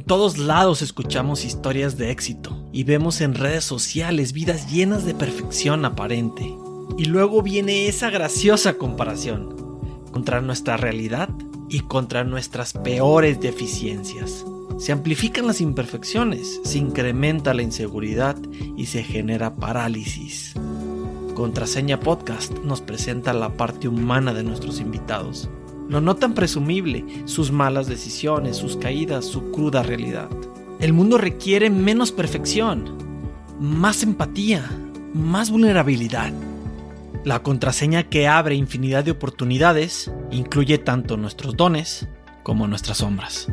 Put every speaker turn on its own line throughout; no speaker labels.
todos lados escuchamos historias de éxito y vemos en redes sociales vidas llenas de perfección aparente. Y luego viene esa graciosa comparación contra nuestra realidad y contra nuestras peores deficiencias. Se amplifican las imperfecciones, se incrementa la inseguridad y se genera parálisis. Contraseña Podcast nos presenta la parte humana de nuestros invitados. Lo no tan presumible, sus malas decisiones, sus caídas, su cruda realidad. El mundo requiere menos perfección, más empatía, más vulnerabilidad. La contraseña que abre infinidad de oportunidades incluye tanto nuestros dones como nuestras sombras.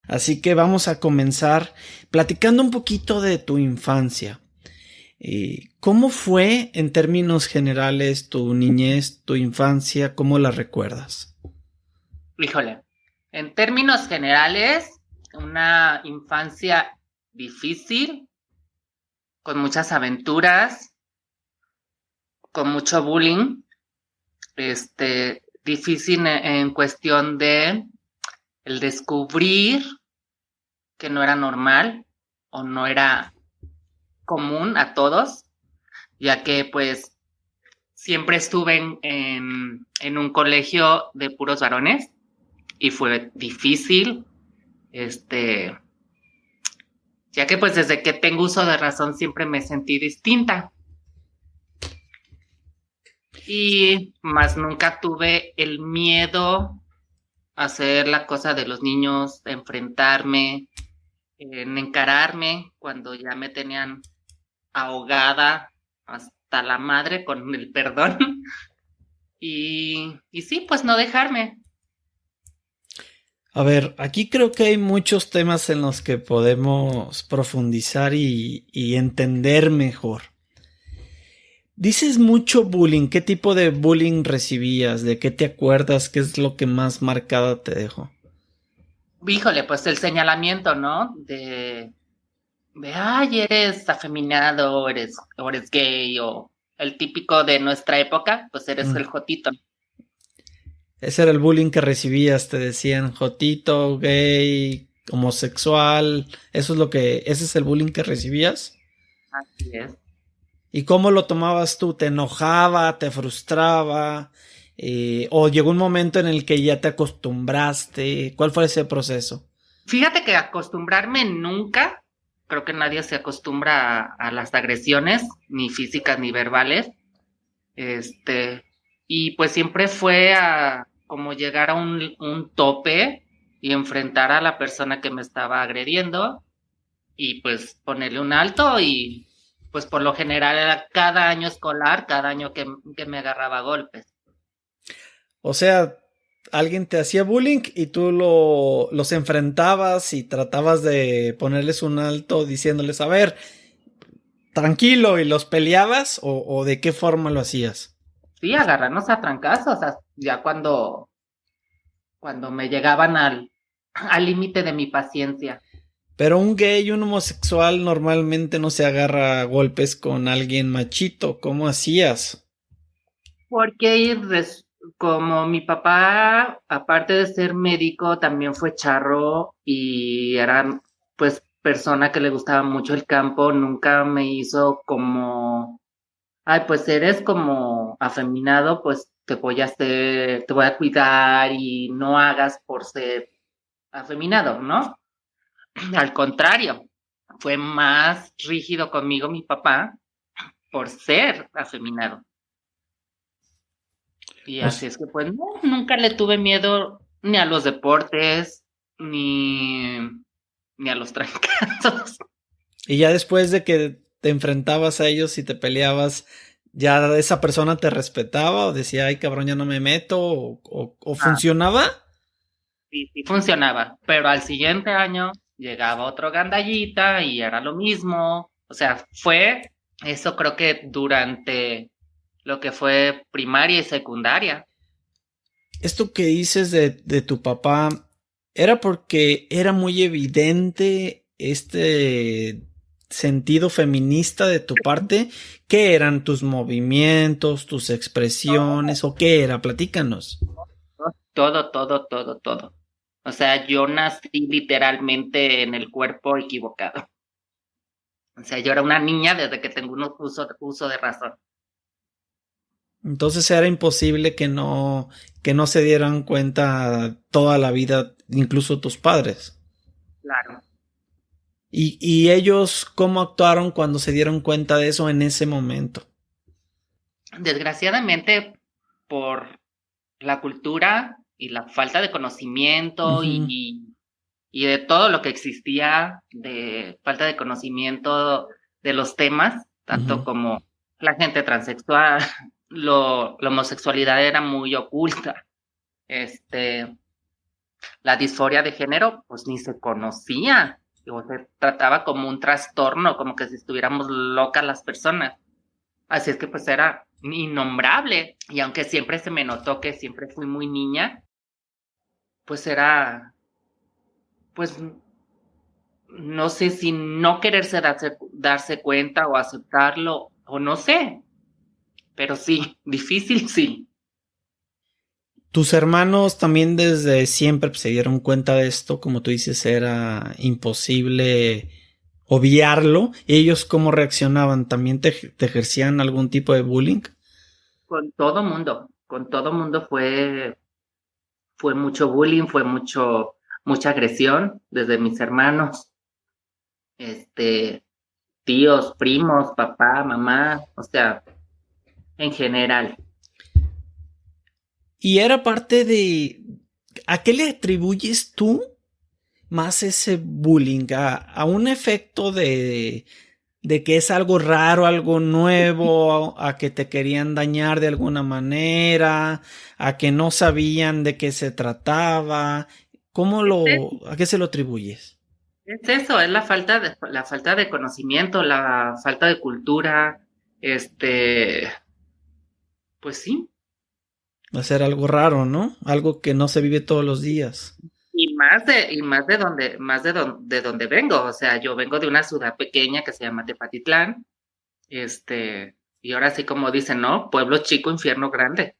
Así que vamos a comenzar platicando un poquito de tu infancia. ¿Cómo fue en términos generales tu niñez, tu infancia? ¿Cómo la recuerdas?
Híjole, en términos generales, una infancia difícil, con muchas aventuras, con mucho bullying, difícil en cuestión de el descubrir que no era normal o no era común a todos, ya que pues siempre estuve en un colegio de puros varones y fue difícil, ya que pues desde que tengo uso de razón siempre me sentí distinta y más nunca tuve el miedo a hacer la cosa de los niños, a enfrentarme, en encararme cuando ya me tenían ahogada hasta la madre con el perdón y sí, pues no dejarme.
A ver, aquí creo que hay muchos temas en los que podemos profundizar y entender mejor. Dices mucho bullying. ¿Qué tipo de bullying recibías? ¿De qué te acuerdas? ¿Qué es lo que más marcada te dejó?
Híjole, pues el señalamiento, ¿no? De ay, eres afeminado, eres gay, o el típico de nuestra época, pues eres el jotito.
Ese era el bullying que recibías, te decían jotito, gay, homosexual, ese es el bullying que recibías.
Así es.
¿Y cómo lo tomabas tú? ¿Te enojaba, te frustraba? ¿O llegó un momento en el que ya te acostumbraste? ¿Cuál fue ese proceso?
Fíjate que acostumbrarme nunca, creo que nadie se acostumbra a las agresiones, ni físicas ni verbales, y pues siempre fue a como llegar a un tope y enfrentar a la persona que me estaba agrediendo y pues ponerle un alto y pues por lo general era cada año escolar, cada año que me agarraba a golpes.
O sea, alguien te hacía bullying y tú los enfrentabas y tratabas de ponerles un alto diciéndoles, a ver, tranquilo, ¿y los peleabas o de qué forma lo hacías?
Sí, agarrarnos a trancazos, o sea, ya cuando me llegaban al límite de mi paciencia.
Pero un gay y un homosexual normalmente no se agarra a golpes con alguien machito. ¿Cómo hacías?
Porque como mi papá, aparte de ser médico, también fue charro y era pues persona que le gustaba mucho el campo, nunca me hizo como, ay, pues eres como afeminado, pues te voy a hacer, te voy a cuidar y no hagas por ser afeminado, ¿no? Al contrario, fue más rígido conmigo mi papá por ser afeminado. Y así es que pues no, nunca le tuve miedo ni a los deportes, ni a los trancazos.
Y ya después de que te enfrentabas a ellos y te peleabas, ¿ya esa persona te respetaba o decía, ay cabrón, ya no me meto? ¿O funcionaba?
Sí, sí funcionaba, pero al siguiente año llegaba otro gandallita y era lo mismo. O sea, fue eso creo que durante lo que fue primaria y secundaria.
Esto que dices de tu papá, ¿Era porque era muy evidente este sentido feminista de tu parte? ¿Qué eran tus movimientos, tus expresiones o qué era? Platícanos.
Todo, todo, todo, todo. O sea, yo nací literalmente en el cuerpo equivocado. O sea, yo era una niña desde que tengo uso de razón.
Entonces era imposible que no se dieran cuenta toda la vida, incluso tus padres.
Claro.
Y ellos cómo actuaron cuando se dieron cuenta de eso en ese momento?
Desgraciadamente, por la cultura y la falta de conocimiento
Ujú,
y de todo lo que existía, de falta de conocimiento de los temas, tanto
ujú.
como la gente transexual, la homosexualidad era muy oculta. Este, la disforia de género, pues ni se conocía, o se trataba como un trastorno, como que si estuviéramos locas las personas. Así es que pues era innombrable, y aunque siempre se me notó que siempre fui muy niña, pues era, pues no sé si no quererse darse cuenta o aceptarlo, o no sé, pero sí, difícil sí.
Tus hermanos también desde siempre se dieron cuenta de esto, como tú dices, era imposible obviarlo. ¿Ellos cómo reaccionaban? ¿También te ejercían algún tipo de bullying?
Con todo mundo fue mucho bullying, mucha agresión desde mis hermanos, este, tíos, primos, papá, mamá, o sea, en general.
Y era parte de... ¿A qué le atribuyes tú más ese bullying? A un efecto de que es algo raro, algo nuevo, a que te querían dañar de alguna manera, a que no sabían de qué se trataba? ¿A qué se lo atribuyes?
Es eso, es la falta de conocimiento, la falta de cultura, pues sí,
Va a ser algo raro, ¿no? Algo que no se vive todos los días.
y de donde vengo, o sea, yo vengo de una ciudad pequeña que se llama Tepatitlán, y ahora sí como dicen, ¿no? Pueblo chico, infierno grande.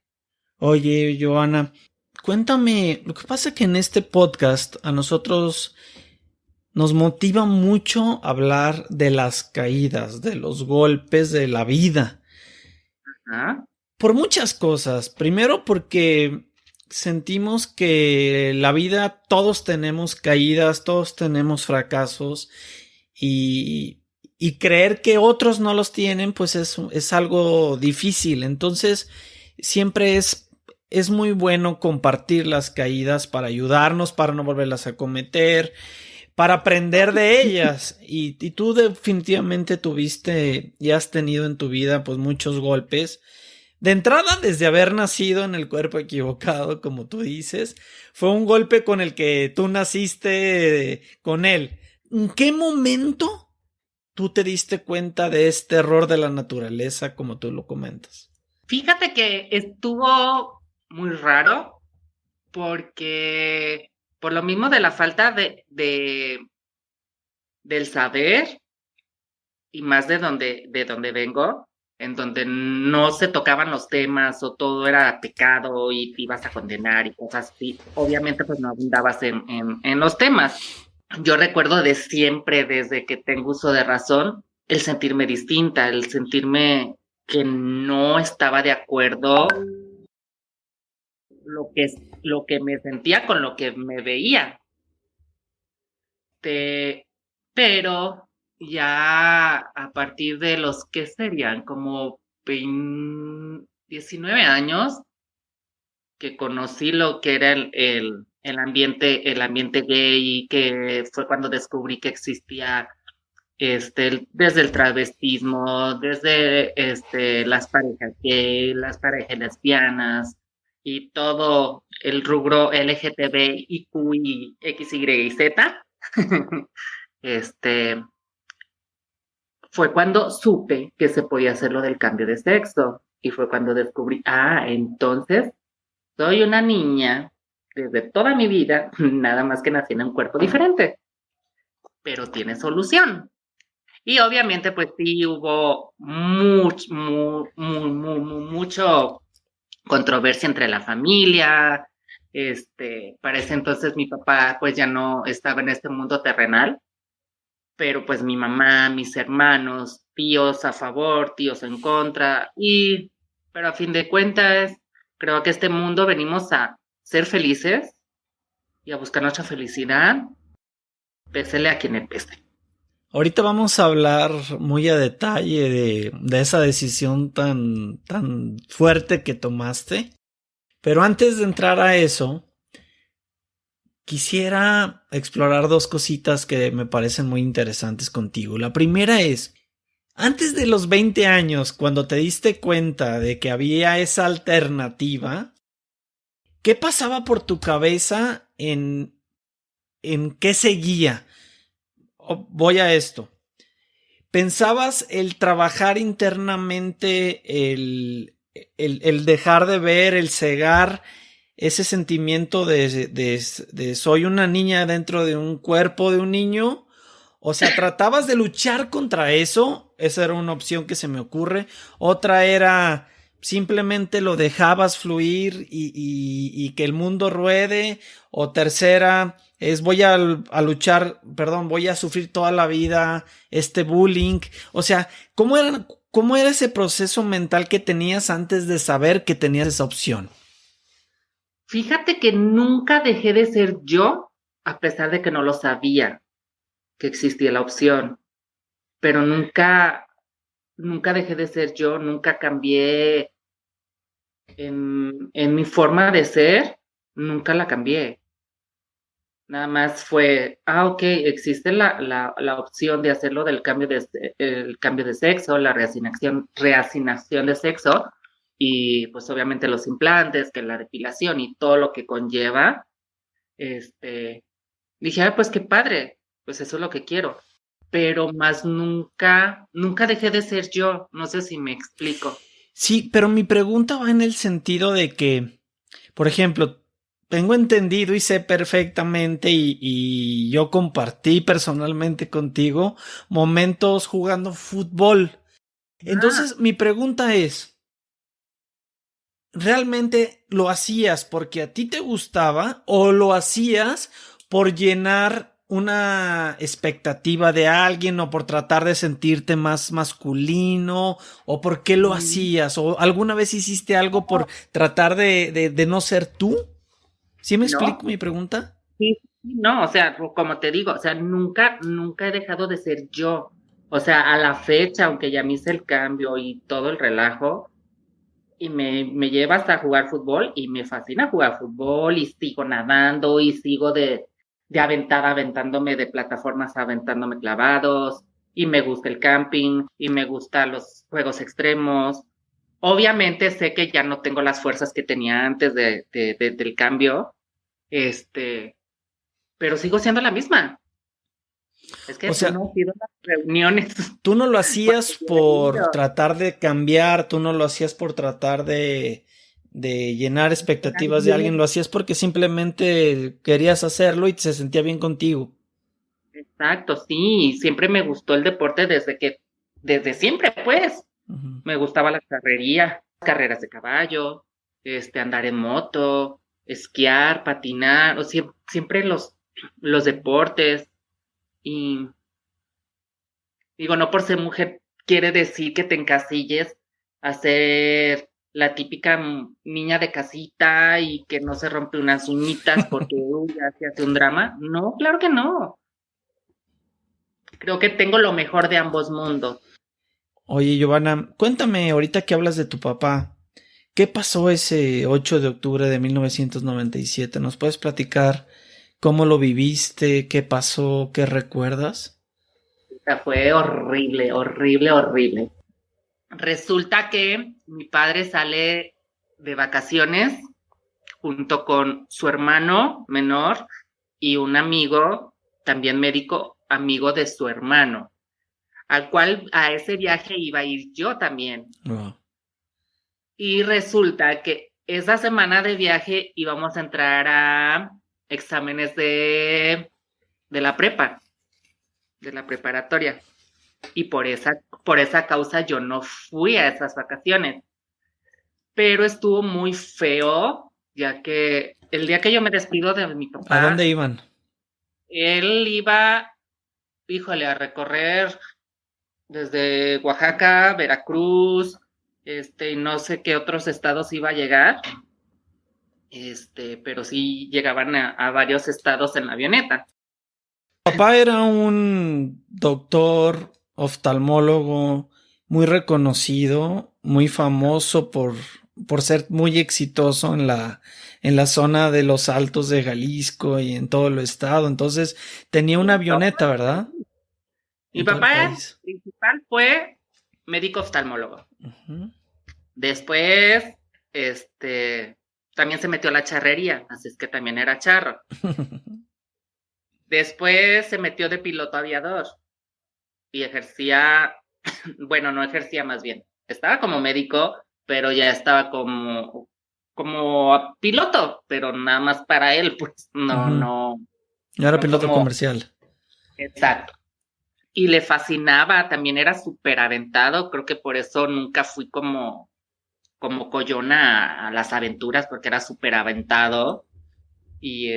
Oye, Joana, cuéntame, lo que pasa es que en este podcast a nosotros nos motiva mucho hablar de las caídas, de los golpes de la vida.
¿Ah?
Por muchas cosas. Primero porque sentimos que la vida todos tenemos caídas, todos tenemos fracasos y creer que otros no los tienen pues es algo difícil. Entonces siempre es muy bueno compartir las caídas para ayudarnos, para no volverlas a cometer, para aprender de ellas. Y tú definitivamente tuviste y has tenido en tu vida pues muchos golpes. De entrada, desde haber nacido en el cuerpo equivocado, como tú dices, fue un golpe con el que tú naciste con él. ¿En qué momento tú te diste cuenta de este error de la naturaleza, como tú lo comentas?
Fíjate que estuvo muy raro porque por lo mismo de la falta del saber y más de donde vengo, en donde no se tocaban los temas o todo era pecado y te ibas a condenar y cosas así, obviamente pues no abundabas en los temas. Yo recuerdo de siempre, desde que tengo uso de razón, el sentirme distinta, el sentirme que no estaba de acuerdo lo que me sentía con lo que me veía. Te- pero ya a partir de los que serían como 19 años que conocí lo que era el ambiente gay, que fue cuando descubrí que existía desde el travestismo, desde las parejas gay, las parejas lesbianas y todo el rubro LGTB, IQ y X, Y y Z. este, Fue cuando supe que se podía hacer lo del cambio de sexo y fue cuando descubrí, entonces soy una niña desde toda mi vida, nada más que nací en un cuerpo diferente, pero tiene solución. Y obviamente, pues sí, hubo mucho controversia entre la familia. Para ese entonces mi papá pues ya no estaba en este mundo terrenal, pero pues mi mamá, mis hermanos, tíos a favor, tíos en contra, pero a fin de cuentas, creo que este mundo venimos a ser felices y a buscar nuestra felicidad, pésele a quien le pese.
Ahorita vamos a hablar muy a detalle de esa decisión tan fuerte que tomaste. Pero antes de entrar a eso, quisiera explorar dos cositas que me parecen muy interesantes contigo. La primera es, antes de los 20 años, cuando te diste cuenta de que había esa alternativa, ¿qué pasaba por tu cabeza en qué seguía? Voy a esto. ¿Pensabas el trabajar internamente, el dejar de ver, el cegar ese sentimiento de soy una niña dentro de un cuerpo de un niño? O sea, ¿tratabas de luchar contra eso? Esa era una opción que se me ocurre. Otra era simplemente lo dejabas fluir y que el mundo ruede. O tercera es voy a luchar, perdón, voy a sufrir toda la vida este bullying. O sea, ¿cómo era ese proceso mental que tenías antes de saber que tenías esa opción?
Fíjate que nunca dejé de ser yo, a pesar de que no lo sabía que existía la opción, pero nunca dejé de ser yo, nunca cambié en mi forma de ser, nunca la cambié. Nada más fue, ok, existe la opción de hacerlo del el cambio de sexo, la reasignación de sexo, y pues obviamente los implantes, que la depilación y todo lo que conlleva. Dije, pues qué padre, pues eso es lo que quiero. Pero más nunca dejé de ser yo, no sé si me explico.
Sí, pero mi pregunta va en el sentido de que, por ejemplo, tengo entendido y sé perfectamente y yo compartí personalmente contigo momentos jugando fútbol.
Ah,
Entonces, mi pregunta es, ¿realmente lo hacías porque a ti te gustaba o lo hacías por llenar una expectativa de alguien o por tratar de sentirte más masculino o por qué lo
mm,
hacías o alguna vez hiciste algo por tratar de no ser tú? ¿Sí me
no,
explico mi pregunta?
sí, sí, no, o sea, como te digo, o sea, nunca he dejado de ser yo. O sea, a la fecha, aunque ya me hice el cambio y todo el relajo, y me lleva hasta jugar fútbol, y me fascina jugar fútbol, y sigo nadando, y sigo de aventada, aventándome de plataformas, aventándome clavados, y me gusta el camping, y me gustan los juegos extremos. Obviamente sé que ya no tengo las fuerzas que tenía antes del cambio, este, pero sigo siendo la misma. Es
O
que tú
sea,
no has ido a las reuniones.
tú no lo
Porque
hacías
yo he
por
ido.
tratar de cambiar, tú no lo hacías por tratar de llenar expectativas de alguien, lo hacías porque simplemente querías hacerlo y se sentía bien contigo.
Exacto, sí, siempre me gustó el deporte desde siempre, pues.
Ujú.
Me gustaba la carrería, carreras de caballo, andar en moto, esquiar, patinar, siempre los deportes. Y digo, no por ser mujer quiere decir que te encasilles a ser la típica niña de casita y que no se rompe unas uñitas porque ya se hace un drama. No, claro que no. Creo que tengo lo mejor de ambos mundos.
Oye, Giovanna, cuéntame ahorita que hablas de tu papá. ¿Qué pasó ese 8 de octubre de 1997? ¿Nos puedes platicar cómo lo viviste? ¿Qué pasó? ¿Qué recuerdas?
O sea, fue horrible, horrible, horrible. Resulta que mi padre sale de vacaciones junto con su hermano menor y un amigo, también médico, amigo de su hermano, al cual a ese viaje iba a ir yo también.
Wow.
Y resulta que esa semana de viaje íbamos a entrar a exámenes de la prepa, de la preparatoria. Y por esa causa yo no fui a esas vacaciones. Pero estuvo muy feo, ya que el día que yo me despido de mi papá.
¿A dónde iban?
Él iba, híjole, a recorrer desde Oaxaca, Veracruz, y no sé qué otros estados iba a llegar. Pero sí llegaban a varios estados en la avioneta.
Papá era un doctor oftalmólogo muy reconocido, muy famoso por ser muy exitoso en la zona de los Altos de Jalisco y en todo el estado. Entonces tenía una avioneta, ¿verdad?
Mi papá principal fue médico oftalmólogo. Uh-huh. Después, también se metió a la charrería, así es que también era charro. Después se metió de piloto aviador y ejercía, bueno, no ejercía más bien, estaba como médico, pero ya estaba como piloto, pero nada más para él, pues no.
Era piloto comercial.
Exacto. Y le fascinaba, también era súper aventado, creo que por eso nunca fui como collona a las aventuras, porque era súper aventado. Y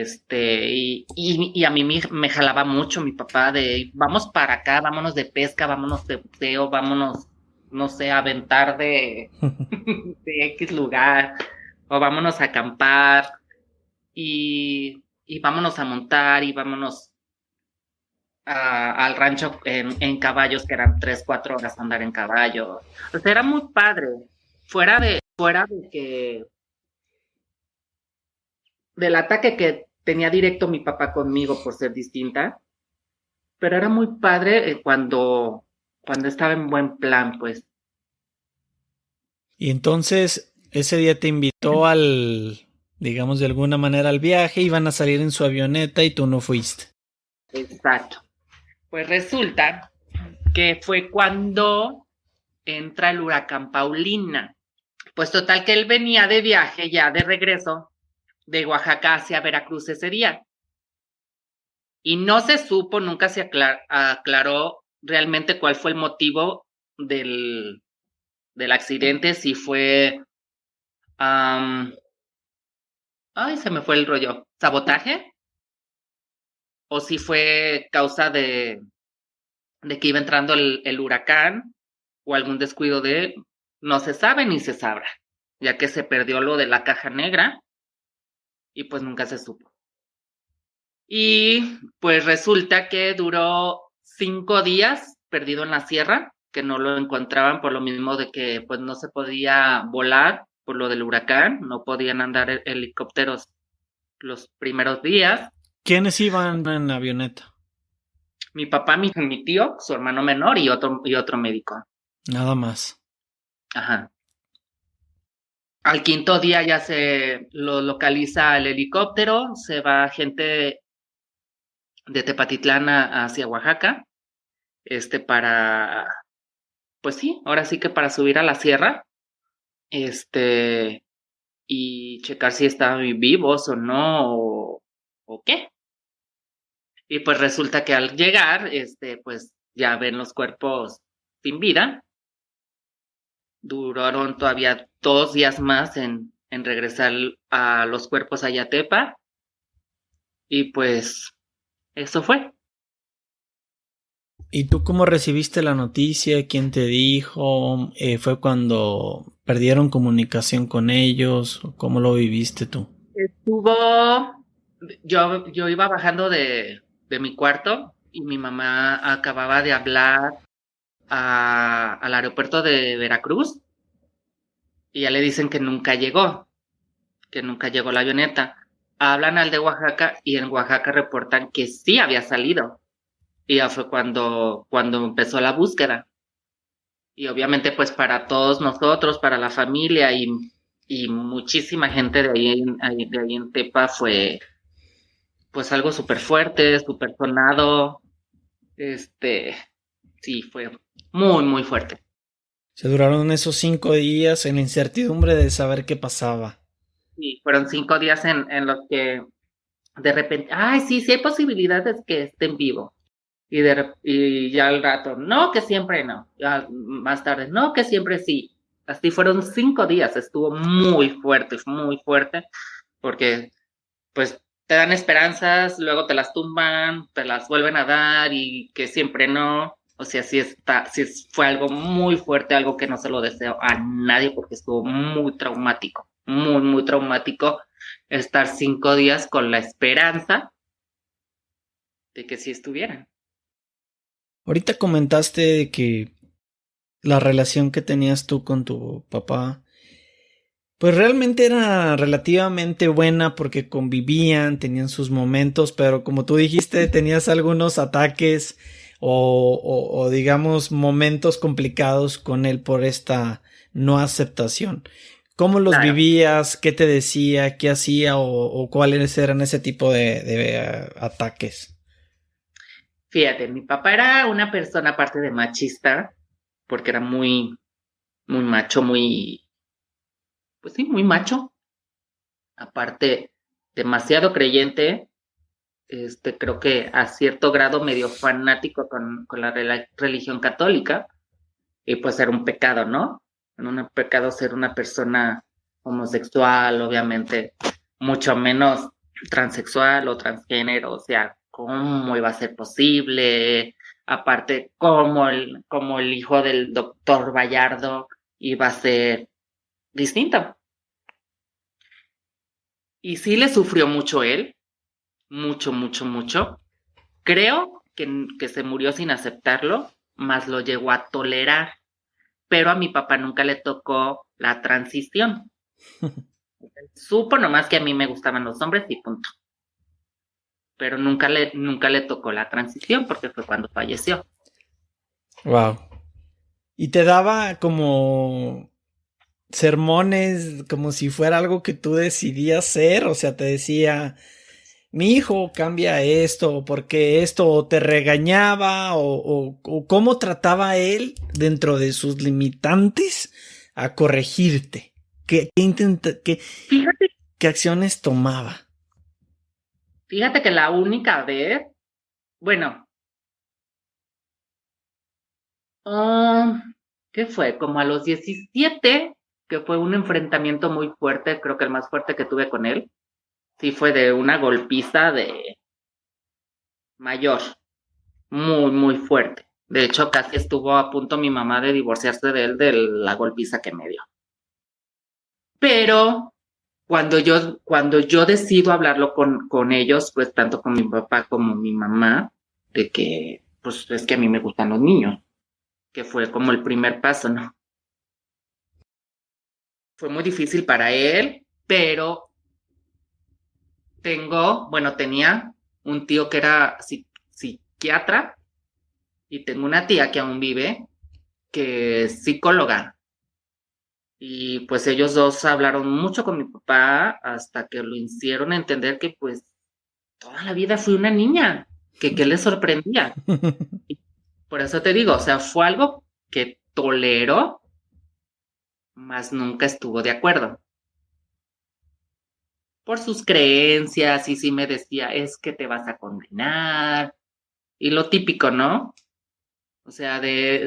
y a mí me jalaba mucho mi papá de vamos para acá, vámonos de pesca, vámonos de buceo, vámonos, no sé, a aventar de X lugar, o vámonos a acampar, y vámonos a montar, y vámonos al rancho en caballos, que eran 3-4 horas andar en caballo. O sea, era muy padre, fuera de que del ataque que tenía directo mi papá conmigo por ser distinta, pero era muy padre cuando estaba en buen plan, pues.
Y entonces, ese día te invitó digamos de alguna manera al viaje, iban a salir en su avioneta y tú no fuiste.
Exacto. Pues resulta que fue cuando entra el huracán Paulina. Pues total que él venía de viaje ya de regreso de Oaxaca hacia Veracruz ese día. Y no se supo, nunca se aclaró realmente cuál fue el motivo del accidente, si fue... se me fue el rollo. ¿Sabotaje? O si fue causa de que iba entrando el huracán o algún descuido de él. No se sabe ni se sabrá, ya que se perdió lo de la caja negra y pues nunca se supo. Y pues resulta que duró 5 días perdido en la sierra, que no lo encontraban por lo mismo de que pues no se podía volar por lo del huracán, no podían andar helicópteros los primeros días.
¿Quiénes iban en la avioneta?
Mi papá, mi tío, su hermano menor y otro médico.
Nada más.
Ajá. Al 5.º día ya se lo localiza el helicóptero, se va gente de Tepatitlán hacia Oaxaca, para, pues sí, ahora sí que para subir a la sierra, y checar si estaban vivos o no, o qué. Y pues resulta que al llegar, pues ya ven los cuerpos sin vida. Duraron todavía 2 días más en regresar a los cuerpos a Yatepa. Y pues eso fue.
¿Y tú cómo recibiste la noticia? ¿Quién te dijo? ¿Fue cuando perdieron comunicación con ellos? ¿Cómo lo viviste tú?
Yo iba bajando de mi cuarto y mi mamá acababa de hablar al aeropuerto de Veracruz y ya le dicen que nunca llegó la avioneta. Hablan al de Oaxaca y en Oaxaca reportan que sí había salido. Y ya fue cuando empezó la búsqueda. Y obviamente pues para todos nosotros, para la familia y muchísima gente de ahí en Tepa fue pues algo súper fuerte, súper sonado. Sí, fue muy, muy fuerte.
Se duraron esos 5 días en la incertidumbre de saber qué pasaba.
Sí, fueron 5 días en los que de repente, ay, sí, sí hay posibilidades que esté en vivo. Y ya al rato, no, que siempre no. Ya más tarde, no, que siempre sí. Así fueron 5 días, estuvo muy fuerte, porque pues te dan esperanzas, luego te las tumban, te las vuelven a dar y que siempre no. O sea, fue algo muy fuerte, algo que no se lo deseo a nadie porque estuvo muy traumático, muy traumático estar 5 días con la esperanza de que sí estuvieran.
Ahorita comentaste que la relación que tenías tú con tu papá, pues realmente era relativamente buena porque convivían, tenían sus momentos, pero como tú dijiste, tenías algunos ataques o digamos momentos complicados con él por esta no aceptación. ¿Cómo los
Claro.
vivías? ¿Qué te decía? ¿Qué hacía? ¿O cuáles eran ese tipo de ataques?
Fíjate, mi papá era una persona aparte de machista, porque era muy macho, pues sí, muy macho. Aparte, demasiado creyente, creo que a cierto grado medio fanático con la religión católica, y pues era un pecado, ¿no? Era un pecado ser una persona homosexual, obviamente, mucho menos transexual o transgénero, o sea, ¿cómo iba a ser posible? Aparte, como el hijo del doctor Bayardo iba a ser distinto. Y sí le sufrió mucho él, mucho. Creo que se murió sin aceptarlo, más lo llegó a tolerar, pero a mi papá nunca le tocó la transición. Supo nomás que a mí me gustaban los hombres y punto. Pero nunca le tocó la transición porque fue cuando falleció.
Wow. Y te daba como sermones, como si fuera algo que tú decidías ser, o sea, te decía, mi hijo cambia esto, porque esto, o te regañaba, o cómo trataba él dentro de sus limitantes a corregirte.
Fíjate,
¿Qué acciones tomaba?
fíjate que la única vez, bueno, oh, ¿qué fue? Como a los 17, que fue un enfrentamiento muy fuerte, creo que el más fuerte que tuve con él, sí fue de una golpiza de mayor, muy fuerte. De hecho, casi estuvo a punto mi mamá de divorciarse de él de la golpiza que me dio. Pero cuando yo decido hablarlo con ellos, pues tanto con mi papá como mi mamá, de que, pues es que a mí me gustan los niños, que fue como el primer paso, ¿no? Fue muy difícil para él, pero tenía un tío que era psiquiatra y tengo una tía que aún vive, que es psicóloga. Y pues ellos dos hablaron mucho con mi papá hasta que lo hicieron entender que pues toda la vida fui una niña, que qué le sorprendía. Y por eso te digo, o sea, fue algo que toleró, mas nunca estuvo de acuerdo. Por sus creencias, y sí me decía, es que te vas a condenar, y lo típico, ¿no? O sea,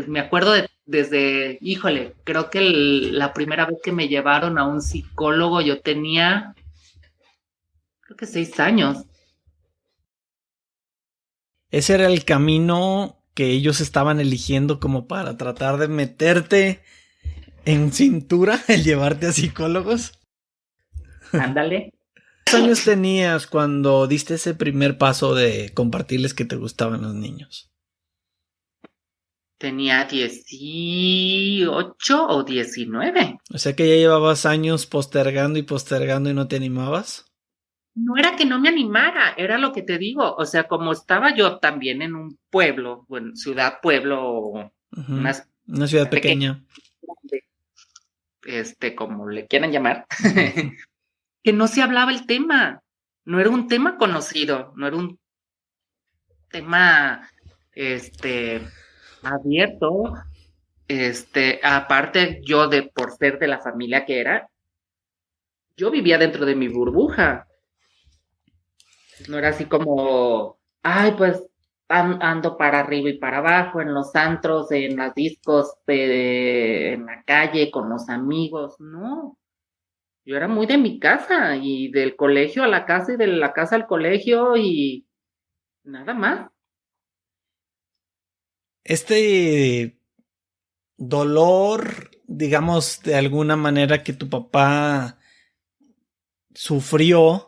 me acuerdo híjole, creo que la primera vez que me llevaron a un psicólogo yo tenía, creo que 6 años.
Ese era el camino que ellos estaban eligiendo como para tratar de meterte en cintura, el llevarte a psicólogos.
Ándale.
¿Cuántos años tenías cuando diste ese primer paso de compartirles que te gustaban los niños?
Tenía 18 o 19.
O sea que ya llevabas años postergando y no te animabas.
No era que no me animara, era lo que te digo. O sea, como estaba yo también en un pueblo, bueno, ciudad, pueblo,
Uh-huh.
una
Una ciudad
pequeña,
pequeña.
como le quieran llamar, que no se hablaba el tema. No era un tema conocido, no era un tema, abierto. Aparte yo por ser de la familia que era, yo vivía dentro de mi burbuja. No era así como, ay, pues ando para arriba y para abajo, en los antros, en las discos, en la calle, con los amigos. No, yo era muy de mi casa y del colegio a la casa y de la casa al colegio y nada más.
Este dolor, digamos, de alguna manera que tu papá sufrió,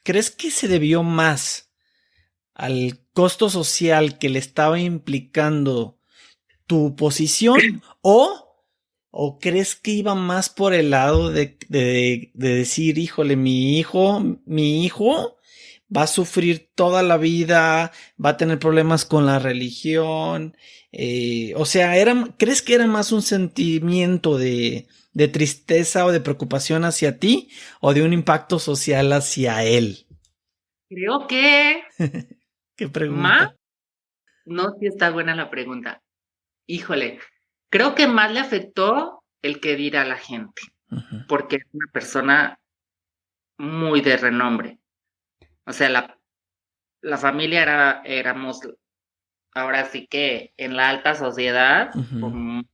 ¿crees que se debió más al costo social que le estaba implicando tu posición o crees que iba más por el lado de decir, híjole, mi hijo va a sufrir toda la vida, va a tener problemas con la religión? O sea, ¿crees que era más un sentimiento de tristeza o de preocupación hacia ti o de un impacto social hacia él?
Creo que
Qué
más,
pregunta.
no, sí está buena la pregunta. Híjole, creo que más le afectó el que dirá la gente,
Ujú.
porque es una persona muy de renombre. O sea, la familia éramos ahora sí que en la alta sociedad,
Ujú.
con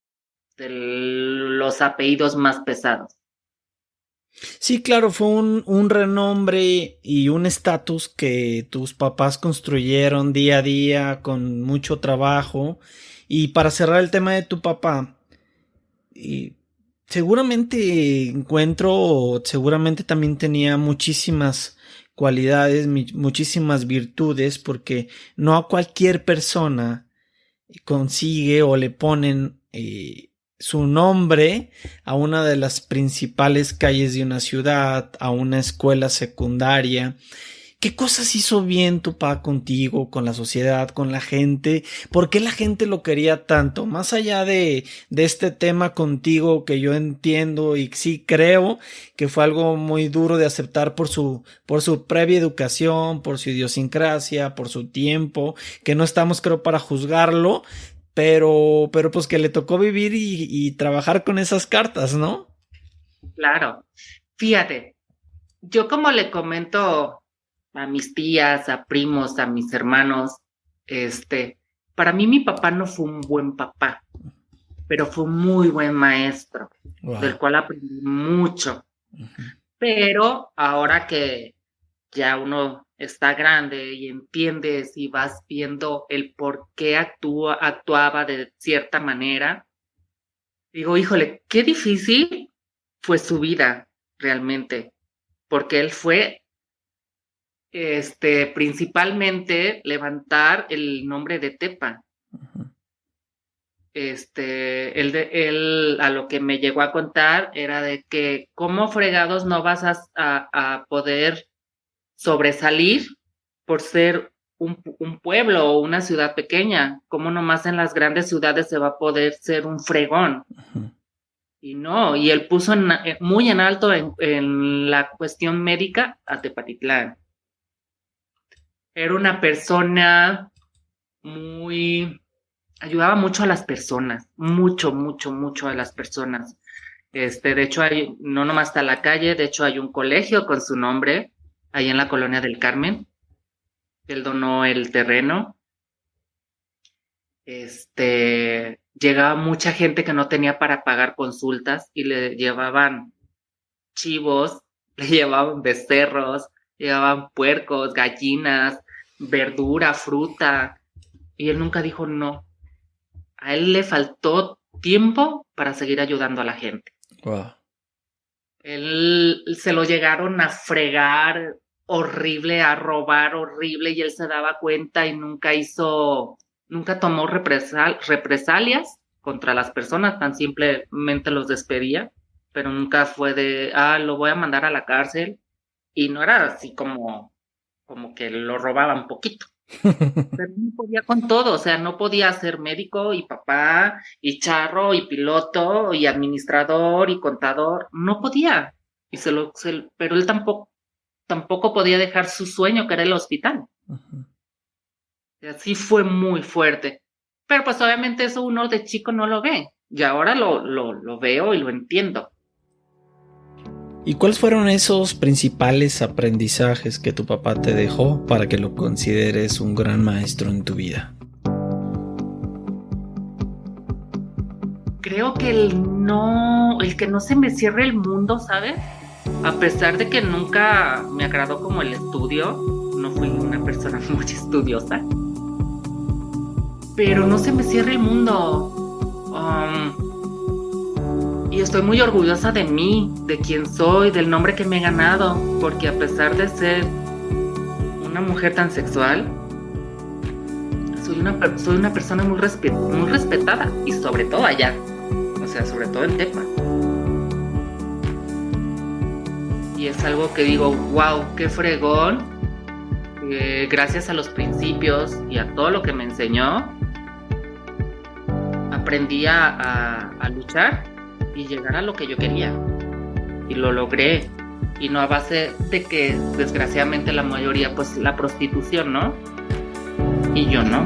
los apellidos más pesados.
Sí, claro, fue un renombre y un estatus que tus papás construyeron día a día con mucho trabajo. Y para cerrar el tema de tu papá, y seguramente seguramente también tenía muchísimas cualidades, muchísimas virtudes, porque no a cualquier persona consigue o le ponen su nombre a una de las principales calles de una ciudad, a una escuela secundaria. ¿Qué cosas hizo bien tu papá contigo, con la sociedad, con la gente? ¿Por qué la gente lo quería tanto? Más allá de este tema contigo que yo entiendo y sí creo que fue algo muy duro de aceptar por su previa educación, por su idiosincrasia, por su tiempo, que no estamos creo para juzgarlo, pero pues que le tocó vivir y trabajar con esas cartas, ¿no?
Claro. Fíjate, yo como le comento a mis tías, a primos, a mis hermanos, este, para mí mi papá no fue un buen papá, pero fue un muy buen maestro, del
Wow.
cual aprendí mucho.
Uh-huh.
Pero ahora que ya uno está grande y entiendes y vas viendo el por qué actuaba de cierta manera, digo, híjole, qué difícil fue su vida realmente, porque él fue, principalmente levantar el nombre de Tepa.
Uh-huh.
Él a lo que me llegó a contar era de que cómo fregados no vas a poder sobresalir por ser un pueblo o una ciudad pequeña, cómo nomás en las grandes ciudades se va a poder ser un fregón.
Uh-huh.
Y no, y él puso muy en alto en la cuestión médica a Tepatitlán. Era una persona muy, ayudaba mucho a las personas, mucho, mucho, mucho a las personas. De hecho, no nomás está la calle, de hecho hay un colegio con su nombre, ahí en la colonia del Carmen. Él donó el terreno. Llegaba mucha gente que no tenía para pagar consultas y le llevaban chivos, le llevaban becerros, le llevaban puercos, gallinas, verdura, fruta, y él nunca dijo no. A él le faltó tiempo para seguir ayudando a la gente.
Wow.
Él se lo llegaron a fregar horrible, a robar horrible, y él se daba cuenta y nunca tomó represalias contra las personas, tan simplemente los despedía, pero nunca fue de, lo voy a mandar a la cárcel, y no era así como que lo robaban poquito. Pero no podía con todo, o sea, no podía ser médico y papá y charro y piloto y administrador y contador, no podía. Pero él tampoco podía dejar su sueño, que era el hospital.
Uh-huh.
Y así fue muy fuerte. Pero pues obviamente eso uno de chico no lo ve. Y ahora lo veo y lo entiendo.
¿Y cuáles fueron esos principales aprendizajes que tu papá te dejó para que lo consideres un gran maestro en tu vida?
Creo que el que no se me cierre el mundo, ¿sabes? A pesar de que nunca me agradó como el estudio, no fui una persona muy estudiosa, pero no se me cierre el mundo. Y estoy muy orgullosa de mí, de quién soy, del nombre que me he ganado, porque a pesar de ser una mujer tan sexual, soy una persona muy respetada, y sobre todo allá, o sea, sobre todo en Tepa. Y es algo que digo, wow, qué fregón, gracias a los principios y a todo lo que me enseñó, aprendí a luchar y llegar a lo que yo quería, y lo logré, y no a base de que desgraciadamente la mayoría, pues la prostitución, ¿no? Y yo no.